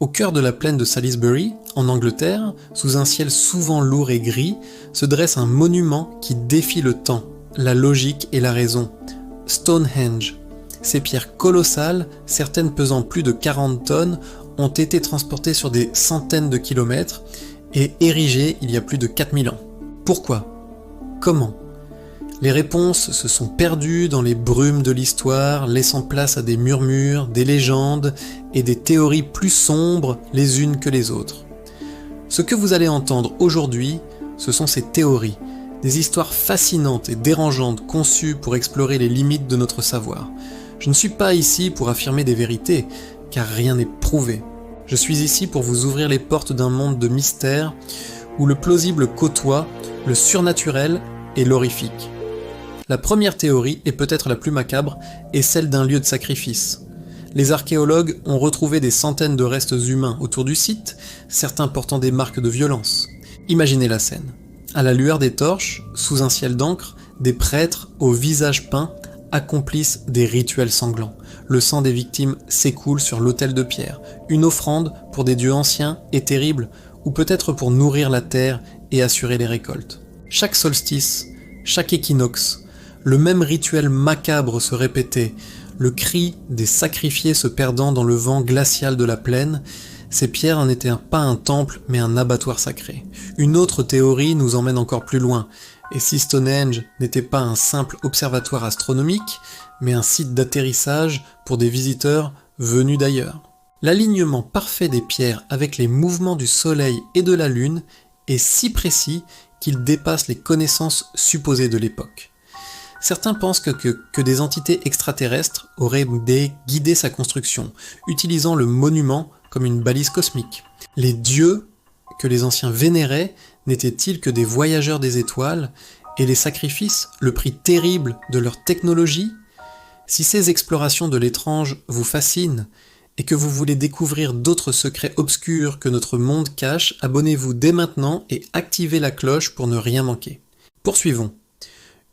Au cœur de la plaine de Salisbury, en Angleterre, sous un ciel souvent lourd et gris, se dresse un monument qui défie le temps, la logique et la raison. Stonehenge. Ces pierres colossales, certaines pesant plus de 40 tonnes, ont été transportées sur des centaines de kilomètres et érigées il y a plus de 4000 ans. Pourquoi ? Comment ? Les réponses se sont perdues dans les brumes de l'histoire, laissant place à des murmures, des légendes et des théories plus sombres les unes que les autres. Ce que vous allez entendre aujourd'hui, ce sont ces théories, des histoires fascinantes et dérangeantes conçues pour explorer les limites de notre savoir. Je ne suis pas ici pour affirmer des vérités, car rien n'est prouvé. Je suis ici pour vous ouvrir les portes d'un monde de mystère où le plausible côtoie le surnaturel et l'horrifique. La première théorie, et peut-être la plus macabre, est celle d'un lieu de sacrifice. Les archéologues ont retrouvé des centaines de restes humains autour du site, certains portant des marques de violence. Imaginez la scène. À la lueur des torches, sous un ciel d'encre, des prêtres au visage peint accomplissent des rituels sanglants. Le sang des victimes s'écoule sur l'autel de pierre, une offrande pour des dieux anciens et terribles, ou peut-être pour nourrir la terre et assurer les récoltes. Chaque solstice, chaque équinoxe, le même rituel macabre se répétait, le cri des sacrifiés se perdant dans le vent glacial de la plaine. Ces pierres n'étaient pas un temple, mais un abattoir sacré. Une autre théorie nous emmène encore plus loin, et si Stonehenge n'était pas un simple observatoire astronomique, mais un site d'atterrissage pour des visiteurs venus d'ailleurs. L'alignement parfait des pierres avec les mouvements du soleil et de la lune est si précis qu'il dépasse les connaissances supposées de l'époque. Certains pensent que des entités extraterrestres auraient guidé sa construction, utilisant le monument comme une balise cosmique. Les dieux que les anciens vénéraient n'étaient-ils que des voyageurs des étoiles, et les sacrifices, le prix terrible de leur technologie ? Si ces explorations de l'étrange vous fascinent, et que vous voulez découvrir d'autres secrets obscurs que notre monde cache, abonnez-vous dès maintenant et activez la cloche pour ne rien manquer. Poursuivons.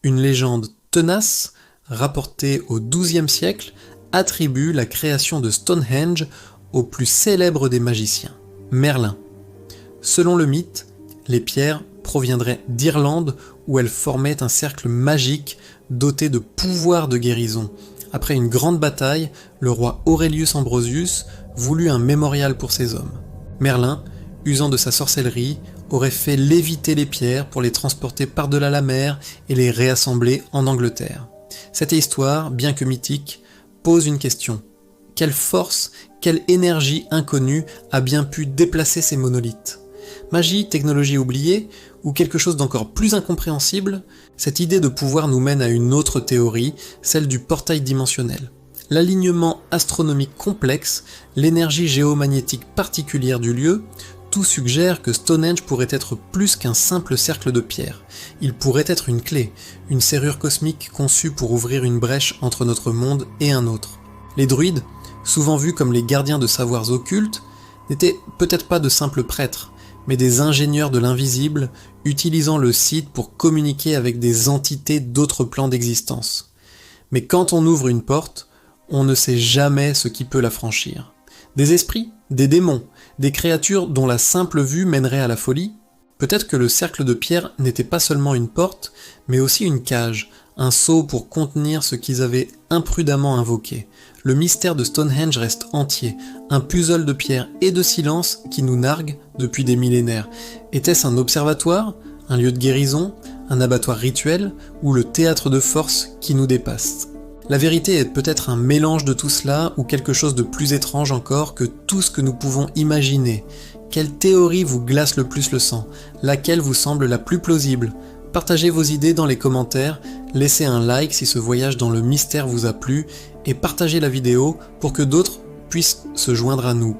Une légende tenace, rapportée au XIIe siècle, attribue la création de Stonehenge au plus célèbre des magiciens, Merlin. Selon le mythe, les pierres proviendraient d'Irlande où elles formaient un cercle magique doté de pouvoirs de guérison. Après une grande bataille, le roi Aurelius Ambrosius voulut un mémorial pour ses hommes. Merlin, usant de sa sorcellerie, aurait fait léviter les pierres pour les transporter par-delà la mer et les réassembler en Angleterre. Cette histoire, bien que mythique, pose une question. Quelle force, quelle énergie inconnue a bien pu déplacer ces monolithes ? Magie, technologie oubliée, ou quelque chose d'encore plus incompréhensible ? Cette idée de pouvoir nous mène à une autre théorie, celle du portail dimensionnel. L'alignement astronomique complexe, l'énergie géomagnétique particulière du lieu, tout suggère que Stonehenge pourrait être plus qu'un simple cercle de pierre. Il pourrait être une clé, une serrure cosmique conçue pour ouvrir une brèche entre notre monde et un autre. Les druides, souvent vus comme les gardiens de savoirs occultes, n'étaient peut-être pas de simples prêtres, mais des ingénieurs de l'invisible, utilisant le site pour communiquer avec des entités d'autres plans d'existence. Mais quand on ouvre une porte, on ne sait jamais ce qui peut la franchir. Des esprits, des démons, des créatures dont la simple vue mènerait à la folie. Peut-être que le cercle de pierre n'était pas seulement une porte, mais aussi une cage, un sceau pour contenir ce qu'ils avaient imprudemment invoqué. Le mystère de Stonehenge reste entier, un puzzle de pierre et de silence qui nous nargue depuis des millénaires. Était-ce un observatoire, un lieu de guérison, un abattoir rituel, ou le théâtre de force qui nous dépasse ? La vérité est peut-être un mélange de tout cela, ou quelque chose de plus étrange encore que tout ce que nous pouvons imaginer. Quelle théorie vous glace le plus le sang ? Laquelle vous semble la plus plausible ? Partagez vos idées dans les commentaires, laissez un like si ce voyage dans le mystère vous a plu, et partagez la vidéo pour que d'autres puissent se joindre à nous.